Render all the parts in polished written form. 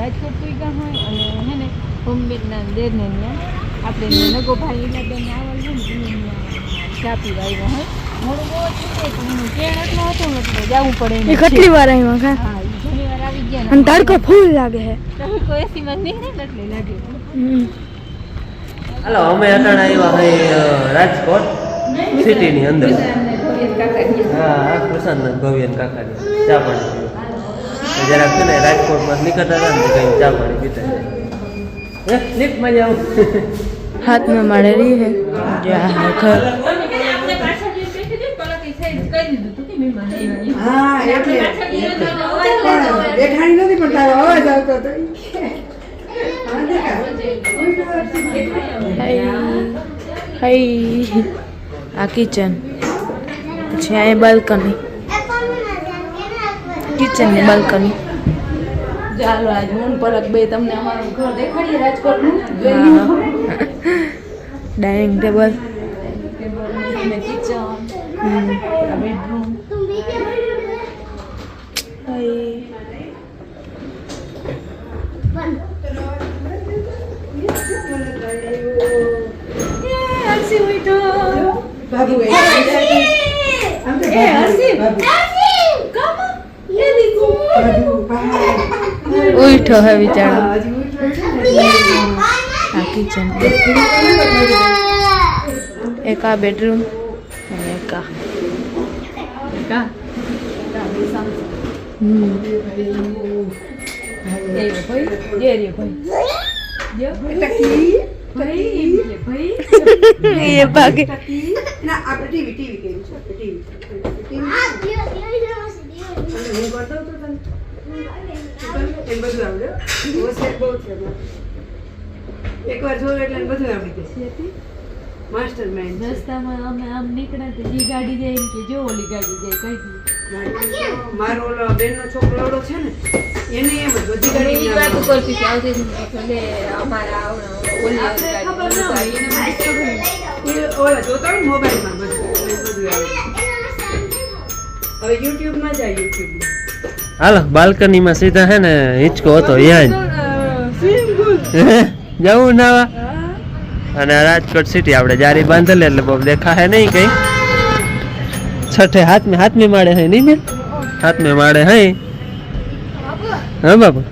રાજકોટ પૂગ્યા હોય અને હે ને હોમબેટના દેરને ત્યાં આપણે નગો ભાઈ બેન આવલ છે ને તમે ચા પીવા આવ્યા હોય મોડું બહુ જ છે પણ એનું કેણ એટલો હતો ને એટલે જવું પડે એ કેટલી વાર આવ્યા કા હા ઘણી વાર આવી ગયા અને તડકો ફૂલ લાગે છે તમે કોઈ એસીમાં નીકળે ને એટલે લાગે હાલો અમે અટાણા આવ્યા હોય રાજકોટ સિટીની અંદર હા પ્રશાંત ભવ્યન કાકાની ચા પાણી જરાક છે ને રાજકોટમાં નીકળતા હતા ને કઈ ચા પાણી પીતા લિફ્ટમાં જાઉં હાથમાં મારે રહી હે જા ઘર હા એટલે દેખાણી નથી પણ તારો અવાજ આવતો હતો હાઈ આ કિચન પછી આ બાલ્કની કિચનની બાલ્કની ચાલો આજ મૂન પરત બે તમને અમારું ઘર દેખાડીએ રાજકોટનું ડાઇનિંગ ટેબલ કિચન બેડરૂમ બાબુ ઉઠો હે બિચારો આ કિચન એક આ બેડરૂમ અને એક આ ये भागे ના આપણે ટીવી કેવું છે ટીવી હું કરતો હતો તને એ બધું આવડે હોશિયાર બહુ છે એકવાર જોયું એટલે બધું આવડી જશે માસ્ટર માઇન્ડ રસ્તામાં અમે આમ નીકળ્યા તો જે ગાડી જાય એમ કે જો ઓલી ગાડી જાય કઈ મારો ઓલો બેનનો છોકરો ઓળો છે ને એને એમ જ બધી ગાડી એ વાત ઉપરથી કે આવતી એટલે અમારા ઓલી ખબર ના હોય એને મને ખબર એ ઓલા જોતા હોય મોબાઈલમાં બધું આવે હવે યુટ્યુબમાં જાય યુટ્યુબમાં હાલો બાલ્કનીમાં સીધા હે ને હિંચકો હતો ત્યાં જવું નાવા અને રાજકોટ સિટી આપણે જારી બાંધેલી એટલે બહુ દેખા હે નહીં કઈ છઠે હાથમી માળે હે નહીં બેન હાથમી માળે હે હા બાપુ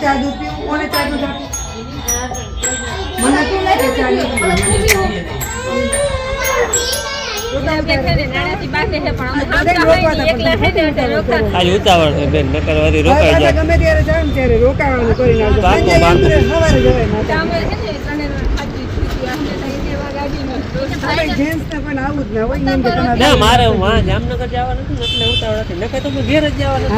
ચાદુ પીવું કોને ચાદુ જાતું મને તો લાગે ચાદુ ઉતાવળ છે બેન નકર વારી રોકાઈ જાય ગમે ત્યારે જાવ ને ત્યારે રોકાવાનું કરી નાખજો સવારે જવાય જેન્ટ્સને પણ આવું જ ના હોય એમ કે તમારે ના મારે હું જામનગર જવાનું હતું ને એટલે ઉતાવળ હતી નકર તો હું ઘેર જ જવાનું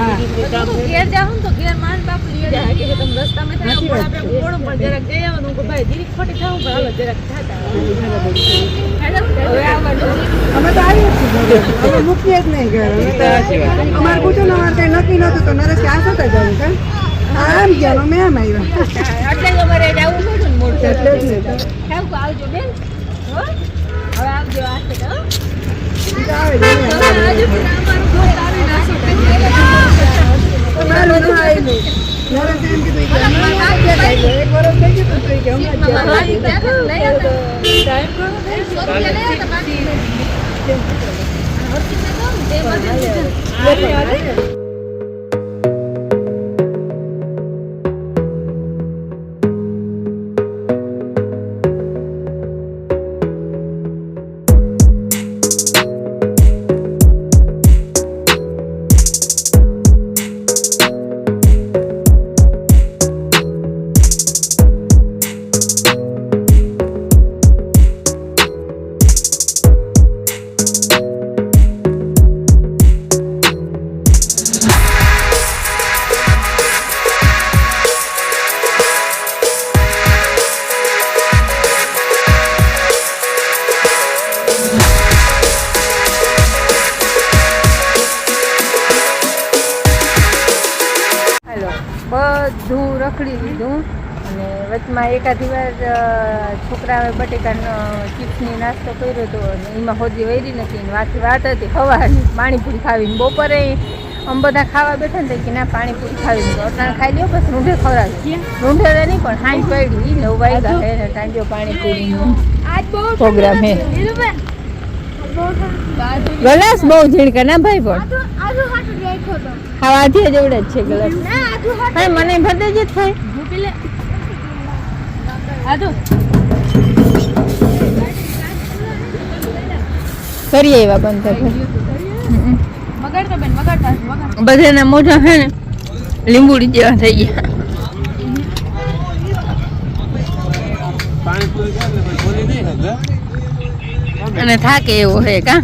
ઘેર જાવ તો ઘેર માન બાપ લઈ જાય કે તમે રસ્તામાં થાય પણ આપણે કોણ પણ જરાક જઈ આવવાનું કે ભાઈ ધીરી ખોટી થાવ પણ હાલો જરાક થાતા હવે આવવાનું અમે તો આવ્યું જ છીએ અમે મૂકીએ જ નહીં ઘર અમારે પૂછો ને અમારે કઈ નક્કી નતું તો નરેશ કે આ સાથે જવું કે આમ ગયા અમે આમ આવ્યા એટલે અમારે જવું પડ્યું ને મોડું એટલે જ ને કેવું આવજો બેન હો હવે આવજો આ છે હો આવે આજુ પણ અમારું ઘર આવી નાખો તમારું ન આવેલું નરેશ એમ કીધું કે અમે એક વર્ષ થઈ ગયું તો કે હમણાં ટાઈમ બધું રખડી લીધું અને વચમાં એકાદી વાર છોકરાએ બટેકાનો ચિપ્સની નાસ્તો કર્યો હતો અને એમાં હોજી વૈરી નથી ને વાત હતી ખવાની પાણીપુરી ખાવીને બપોરે આમ બધા ખાવા બેઠા ને કે ના પાણીપુરી ખાવી અટાણ ખાઈ લ્યો બસ રૂંઢે ખવડાવી રૂંઢે નહીં પણ હાંજ પડી 9 વાગ્યા હે ને ટાંજો પાણીપુરીનો પ્રોગ્રામ હે ગલાસ બહુ ઝીણકા ના ભાઈ પણ ખાવાથી જ એવડે જ છે ગલાસ ભાઈ મને ભરદે જ થાય કરીએ એવા બંધ બધાના મોઢા છે ને લીંબુડી જેવા થઈ ગયા અને થાકે એવો હે કા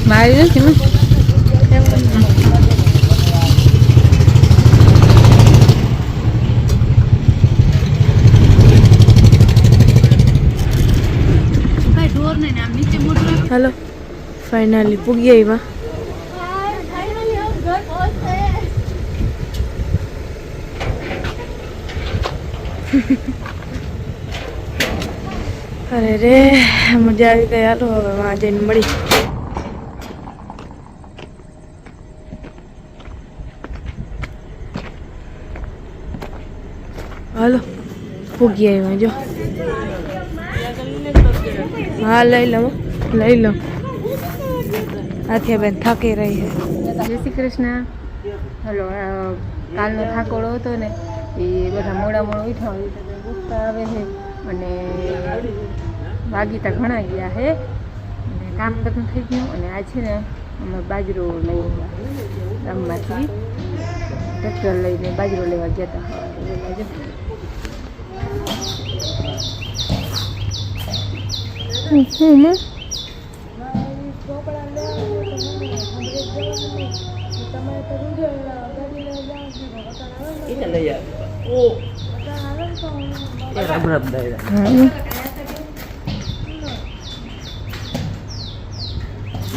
મારી નથી હાલો ફાઇનલી પૂગી આવ્યા અરે રે મજા આવી ગઈ હાલો હવે વાં જઈને મળી હાલો પૂગી આવ્યા જો હા લઈ લો આથી બેન થાકી રહી છે જય શ્રી કૃષ્ણ હલો કાલનો થાકોડો હતો ને એ બધા મોડા ઉઠ્યા હોય તો ગુસ્સા આવે છે અને વાગીતા ઘણા ગયા છે અને કામ બધું થઈ ગયું અને આ છે ને અમે બાજરો લઈ ગયા ગામમાંથી ટ્રેક્ટર લઈને બાજરો લેવા ગયા હતા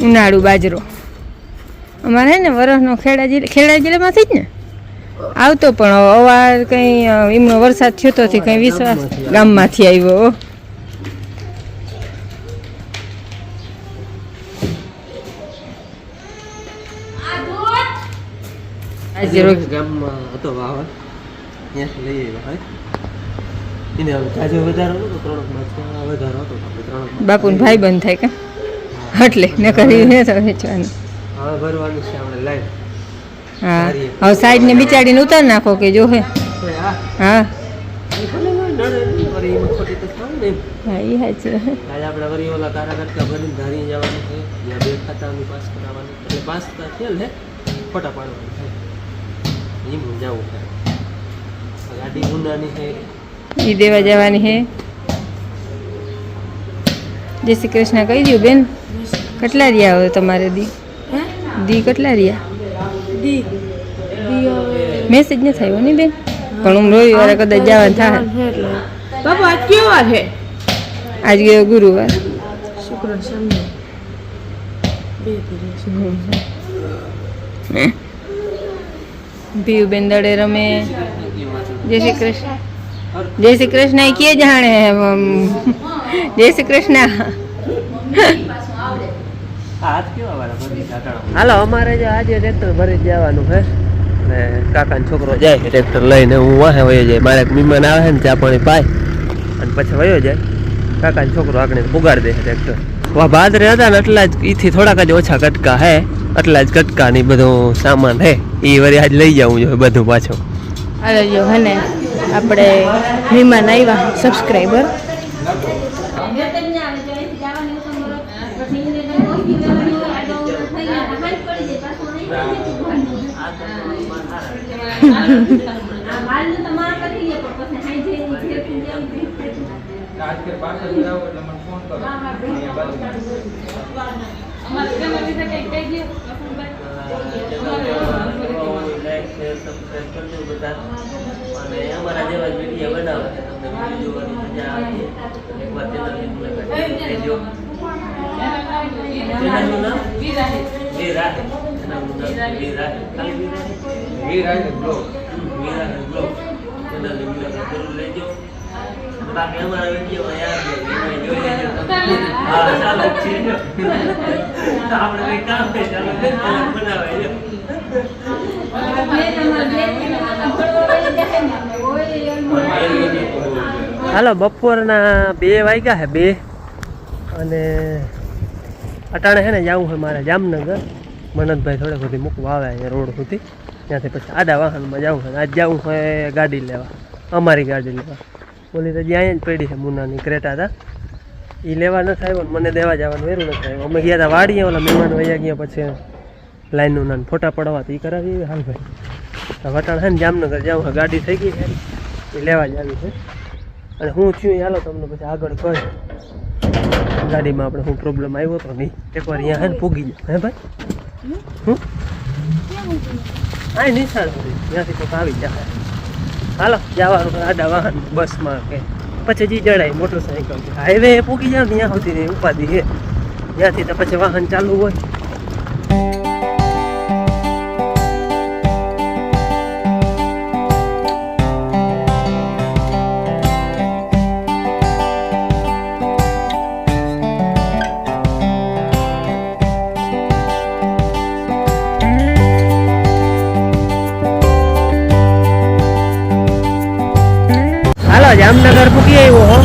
ઉનાળુ બાજરો અમારે ને વરસનો ખેડા જિલ્લામાંથી જ ને આવતો પણ અવાર કંઈ એમનો વરસાદ થયો તો કંઈ વિશ્વાસ ગામમાંથી આવ્યો ગામમાં હતો વાવર ત્યાંથી લઈ આવ્યો એને જાજો વધારો હતો 3 માસ વધારો હતો આપણે 3 બાપુને ભાઈ બંધ થાય કે એટલે ન કરી તો વેચવાનું હવે ભરવાનું છે આપણે લાઈન હા હવે સાઈડ ને બિચાડીને ઉતાર નાખો કે જો હે હા હા એ હાચે આજે આપણે વરી ઓલા કારા કટકા ભરીને ધારી જવાનું છે જ્યાં બે ખાતાની પાસ કરાવવાનું એટલે પાસ થયેલ છે ફોટા પાડવાનું છે એમ જવું છે ગાડી ગુંડાની છે એ દેવા જવાની હે જય શ્રી કૃષ્ણ કહી દઉં બેન કેટલા રહ્યા હોય તમારે દી કેટલા રહ્યા મેસેજ ન થયો ને બેન પણ હું રવિવારે કદાચ જવાનું થાય બાપુ આજ કેવો વાર છે આજ ગયો ગુરુવાર શુક્ર શનિ ભીવ બેન દડે રમે જય શ્રી કૃષ્ણ જય શ્રી કૃષ્ણ એ કે જાણે જય શ્રી કૃષ્ણ હાલો અમારે જો આજે ટ્રેક્ટર ભરી જવાનું છે ને કાકાનો છોકરો જાય ટ્રેક્ટર લઈને હું વાહે વયો જાય મારે એક મહેમાન આવે ને ચા પાણી પાય અને પછી વયો જાય કાકાનો છોકરો આગળ પુગાડી દે ટ્રેક્ટર વાહ ભાદરે હતા ને એટલા જ એથી થોડાક જ ઓછા કટકા હે એટલા જ કટકા ની બધું સામાન હે એ વળી આજ લઈ જવું જોઈએ બધું પાછું અરે જો હે ને આપણે મહેમાન આવ્યા સબસ્ક્રાઈબર અને અમારા જેવા વિડીયો બનાવે છે તમને વિડીયો જોવાની મજા આવે એકવાર ચેનલની મુલાકાત લેજો ચેનલનું નામ વિરાહે ચેનલનું નામ વિરાહે બ્લોગ ચેનલની મુલાકાત જરૂર લેજો બાકી અમારા વિડીયો યાદ જોઈ લેજો હા ચાલો છે આપણે કઈ કામ છે ચાલો બનાવાય હાલો બપોરના 2 વાગ્યા છે 2 અને અટાણે છે ને જવું છે મારે જામનગર મનતભાઈ થોડે સુધી મૂકવા આવે અહીંયા રોડ સુધી ત્યાંથી પછી આડા વાહનમાં જવું છે આજ જવું છે ગાડી લેવા અમારી ગાડી લેવા બોલી તો જ્યાં જ પડી છે મુનાની ક્રેટા હતા એ લેવા નથી આવ્યો ને મને દેવા જવાનું વેરું નથી આવ્યું અમે ગયા હતા વાડીએ ઓલા મહેમાન વયા ગયા પછી લાઈનનું ના ફોટા પડવા તો એ કરાવી હાલ ભાઈ વટાણ છે ને જામનગર જાઉં ગાડી થઈ ગઈ છે એ લેવા જ આવી છે અને હું થયું હાલો તમને પછી આગળ કહું ગાડીમાં આપણે શું પ્રોબ્લેમ આવ્યો તો નહીં એકવાર અહીંયા હે ને પૂગી જાય હે ભાઈ હું આ નિશાળ સુધી ત્યાંથી કોઈક આવી જાય હાલો જવાનું આડા વાહન બસમાં કે પછી જી જડાય મોટરસાઇકલ હાઈવે પૂગી જાવ ત્યાં સુધી ઉપાધિ છે ત્યાંથી તો પછી વાહન ચાલુ હોય જામનગર પૂકી આવ્યો હો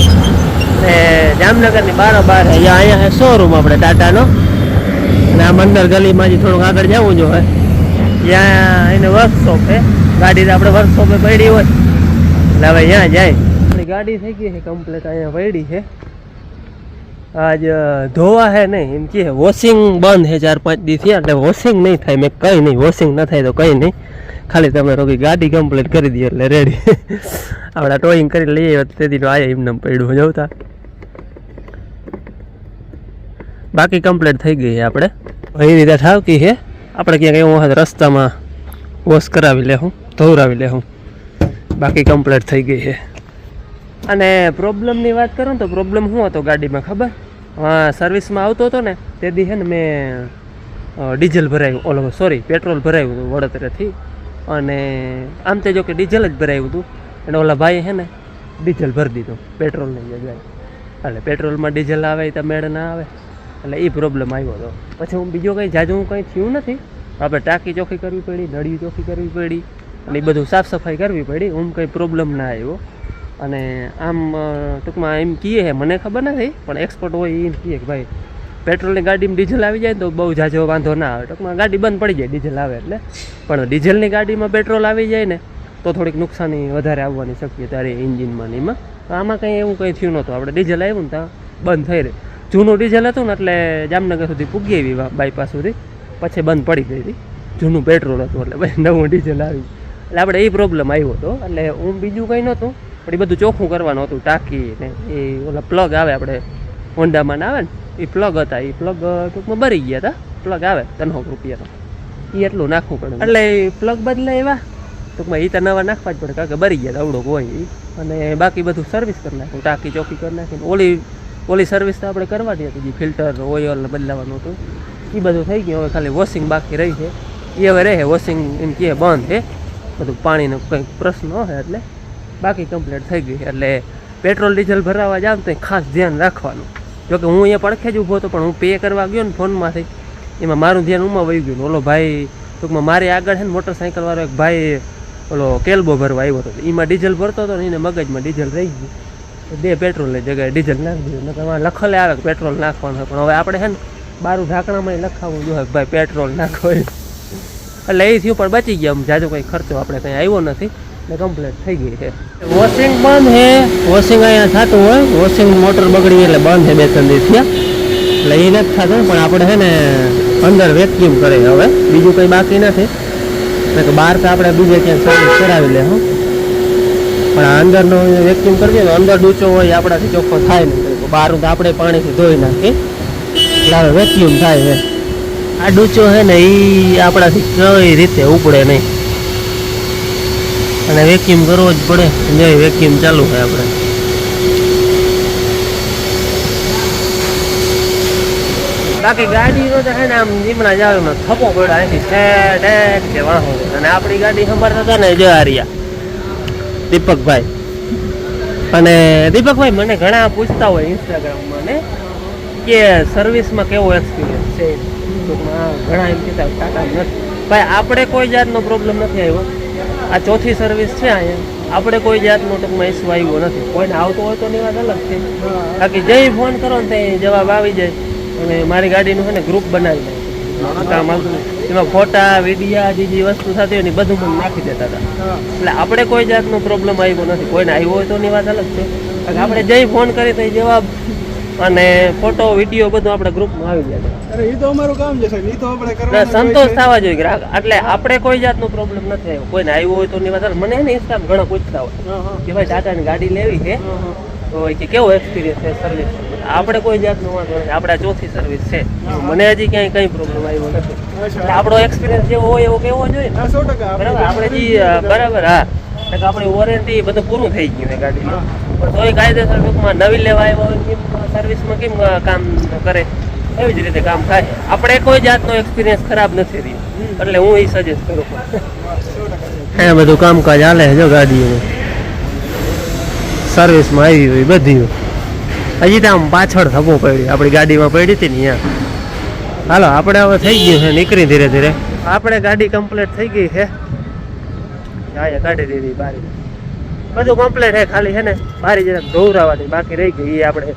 ને જામનગરની બારોબાર અહીંયા શોરૂમ આપણે ટાટાનો અને આમ અંદર ગલીમાંથી થોડુંક આગળ જવું જોઈએ ત્યાં એને વર્કશોપ છે ગાડી આપણે વર્કશોપે પડી હોય એટલે હવે ત્યાં જાય આપણી ગાડી થઈ ગઈ છે કમ્પ્લીટ અહીંયા પડી છે આજ ધોવા છે નહીં એમ કે વોશિંગ બંધ છે 4-5 દી થયા એટલે વોશિંગ નહીં થાય મેં કંઈ નહીં વોશિંગ ન થાય તો કંઈ નહીં ખાલી તમે રોકી ગાડી કમ્પ્લીટ કરી દઈએ એટલે રેડી આપણે ટોઈંગ કરી લઈએ તેથી તો આયા એમને પડ્યું જવતા બાકી કમ્પ્લીટ થઈ ગઈ છે આપણે એવી રીતે ઠાવકી છે આપણે ક્યાંક એવું વખત રસ્તામાં વોશ કરાવી લેવું ધોવરાવી લેવું બાકી કમ્પ્લીટ થઈ ગઈ છે અને પ્રોબ્લેમની વાત કરું ને તો પ્રોબ્લેમ શું હતો ગાડીમાં ખબર હા સર્વિસમાં આવતો હતો ને તે દી છે ને મેં ડીઝલ ભરાયું સોરી પેટ્રોલ ભરાયું હતું વડોદરાથી અને આમ તો જો કે ડીઝલ જ ભરાયું હતું અને ઓલા ભાઈ છે ને ડીઝલ ભરી દીધું પેટ્રોલની જગ્યાએ એટલે પેટ્રોલમાં ડીઝલ આવે તો મેળ ના આવે એટલે એ પ્રોબ્લેમ આવ્યો હતો પછી હું બીજો કંઈ જાજુ કંઈ થયું નથી આપણે ટાંકી ચોખ્ખી કરવી પડી નળીઓ ચોખ્ખી કરવી પડી અને એ બધું સાફ સફાઈ કરવી પડી હું કંઈ પ્રોબ્લેમ ના આવ્યો અને આમ ટૂંકમાં એમ કહીએ છે મને ખબર નથી પણ એક્સપર્ટ હોય એમ કહીએ કે ભાઈ પેટ્રોલની ગાડીમાં ડીઝલ આવી જાય તો બહુ ઝાઝો વાંધો ના આવે ટૂંકમાં ગાડી બંધ પડી જાય ડીઝલ આવે એટલે પણ ડીઝલની ગાડીમાં પેટ્રોલ આવી જાય ને તો થોડીક નુકસાની વધારે આવવાની શક્યતા રહે એન્જિનમાં ને એમાં આમાં કંઈ એવું કંઈ થયું નહોતું આપણે ડીઝલ આવ્યું ને ત્યાં બંધ થઈ રહે જૂનું ડીઝલ હતું ને એટલે જામનગર સુધી પૂગી આવી બાયપાસ સુધી પછી બંધ પડી ગઈ હતી જૂનું પેટ્રોલ હતું એટલે પછી નવું ડીઝલ આવ્યું એટલે આપણે એ પ્રોબ્લેમ આવ્યો હતો એટલે હું બીજું કંઈ નહોતું પણ એ બધું ચોખ્ખું કરવાનું હતું ટાંકી ને એ ઓલા પ્લગ આવે આપણે હોન્ડામાં આવે ને એ પ્લગ હતા એ પ્લગ ટૂંકમાં ભરી ગયા હતા પ્લગ આવે 300 રૂપિયાનો એ એટલું નાખવું પડે એટલે એ પ્લગ બદલે એવા ટૂંકમાં એ તો નવા નાખવા જ પડે કારણ કે ભરી ગયા અવડો હોય એ અને બાકી બધું સર્વિસ કરી નાખ્યું ટાંકી ચોખ્ખી કરી નાખીને ઓલી સર્વિસ તો આપણે કરવાની હતી જે ફિલ્ટર ઓઇલ બદલાવાનું હતું એ બધું થઈ ગયું હવે ખાલી વોશિંગ બાકી રહી છે એ હવે રહે વોશિંગ એમ કહે બંધ છે બધું પાણીનો કંઈક પ્રશ્ન હોય એટલે બાકી કમ્પ્લીટ થઈ ગઈ એટલે પેટ્રોલ ડીઝલ ભરાવા જાવ તો ખાસ ધ્યાન રાખવાનું જોકે હું અહીંયા પડખે જ ઊભો હતો પણ હું પે કરવા ગયો ને ફોનમાંથી એમાં મારું ધ્યાન ઉમાં વહી ગયું ઓલો ભાઈ ટૂંકમાં મારી આગળ છે ને મોટરસાઇકલવાળો એક ભાઈ ઓલો કેલ્બો ભરવા આવ્યો હતો એમાં ડીઝલ ભરતો હતો ને એને મગજમાં ડીઝલ રહી ગયું 2 પેટ્રોલની જગ્યાએ ડીઝલ નાખી દીધું તમારે લખલે આવે કે પેટ્રોલ નાખવાનું હોય પણ હવે આપણે છે ને બારું ઢાંકણામાં લખાવવું જોઈએ ભાઈ પેટ્રોલ નાખો એટલે એ થયું પણ બચી ગયા જાજો કંઈ ખર્ચો આપણે કંઈ આવ્યો નથી એટલે કમ્પ્લીટ થઈ ગઈ છે વોશિંગ બંધ છે વોશિંગ અહીંયા થતું હોય વોશિંગ મોટર બગડી એટલે બંધ છે 2-3 દિવસ થયા એટલે એ નથી થતું પણ આપણે છે ને અંદર વેક્યુમ કરે હવે બીજું કંઈ બાકી નથી એટલે બહાર તો આપણે બીજે ક્યાંક સર્વિસ કરાવી લે હું પણ આ અંદરનો વેક્યુમ કરીએ તો અંદર ડૂચો હોય આપણાથી ચોખ્ખો થાય નહીં બહારનું તો આપણે પાણીથી ધોઈ નાખીએ એટલે હવે વેક્યુમ થાય છે આ ડૂચો છે ને એ આપણાથી કઈ રીતે ઉપડે નહીં અને વેક્યુમ કરવો જ પડે. જો વેક્યુમ ચાલુ હોય આપણે. બાકી ગાડીનો તો છે ને આમ લીમડા જાવ થપ્પો પડ્યો અહીંથી કે વાહો. અને આપણી ગાડી સંભાળતા હતા ને જો આર્યા દીપકભાઈ. અને દીપકભાઈ મને ઘણા પૂછતા હોય ઇન્સ્ટાગ્રામમાં ને કે સર્વિસમાં કેવો એક્સપિરિયન્સ છે. ટૂંકમાં ઘણા એમ કહેતા ટાટા નથી. ભાઈ આપણે કોઈ જાતનો પ્રોબ્લેમ નથી આવ્યો. આ ચોથી સર્વિસ છે અહીંયા. આપણે કોઈ જાતનો ટૂંકમાં ઇસ્યુ આવ્યો નથી. કોઈને આવતો હોય તો ની વાત અલગ છે. બાકી જઈ ફોન કરો ને ત્યાં જવાબ આવી જાય. અને મારી ગાડીનું છે ને ગ્રુપ બનાવી નાખ્યું કામ આવતું. એમાં ફોટા વિડીયા જે વસ્તુ થતી હોય ને બધું મને નાખી દેતા હતા. એટલે આપણે કોઈ જાતનો પ્રોબ્લેમ આવ્યો નથી. કોઈને આવ્યો હોય તો ની વાત અલગ છે. આપણે જઈ ફોન કરી તો જવાબ અને ફોટો વિડીયો બધું આપણે ગ્રુપમાં આવી જાય. અરે એ તો અમારું કામ છે સાહેબ, એ તો આપણે કરવાનું સંતોષ થવા જોઈએ ગ્રાહક. એટલે આપણે કોઈ જાતનો પ્રોબ્લેમ નથી આવ્યો. કોઈને આવ્યો હોય તો ની વાત. મને એને ઇન્સ્ટામ ઘણા પૂછતા હોય કે ભાઈ ટાટાની ગાડી લેવી છે તો કે કેવો એક્સપિરિયન્સ છે સર્વિસ. આપણે કોઈ જાતનો વાંધો નથી. આપણે ચોથી સર્વિસ છે. મને હજી ક્યાંય કઈ પ્રોબ્લેમ આવ્યો નથી. એટલે આપણો એક્સપિરિયન્સ જેવો હોય એવો કેવો જોઈએ ને. 100% બરાબર. આપણે જે બરાબર હા આપણી વોરંટી બધું પૂરું થઈ ગયું છે ગાડીમાં. પણ તોય કાયદેસર ટૂંકમાં નવી લેવા આવ્યા હોય કેમ સર્વિસમાં કેમ કામ કરે એવી જ રીતે કામ થાય. આપણે કોઈ જાતનો એક્સપિરિયન્સ ખરાબ નથી રહ્યો. એટલે હું એ સજેસ્ટ કરું. હે બધું કામકાજ હાલે જો ગાડીઓનું સર્વિસમાં આવી હોય બધી. હજી તો આમ પાછળ થવો પડી આપણી ગાડીમાં પડી હતી ને અહીંયા. હાલો આપણે હવે થઈ ગયું છે નીકળી ધીરે ધીરે. આપણે ગાડી કમ્પ્લીટ થઈ ગઈ છે. હા કાઢી દીધી બારી. બધું કમ્પ્લીટ છે. ખાલી છે ને બારી જરાક ધોવરાવાની બાકી રહી ગઈ. એ આપણે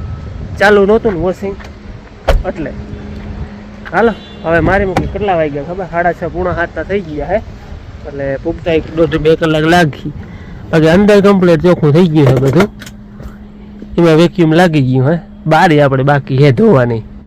ચાલુ નહોતું ને વોશિંગ એટલે. હાલો હવે મારી મૂકી કેટલા વાગ્યા ખબર? 6:30 પૂણા 7 થઈ ગયા હે. એટલે પૂગતા 1.5-2 કલાક લાગી. બાકી અંદર કમ્પ્લીટ ચોખ્ખું થઈ ગયું છે બધું. એમાં વેક્યુમ લાગી ગયું હે. બારી આપણે બાકી હે ધોવાની.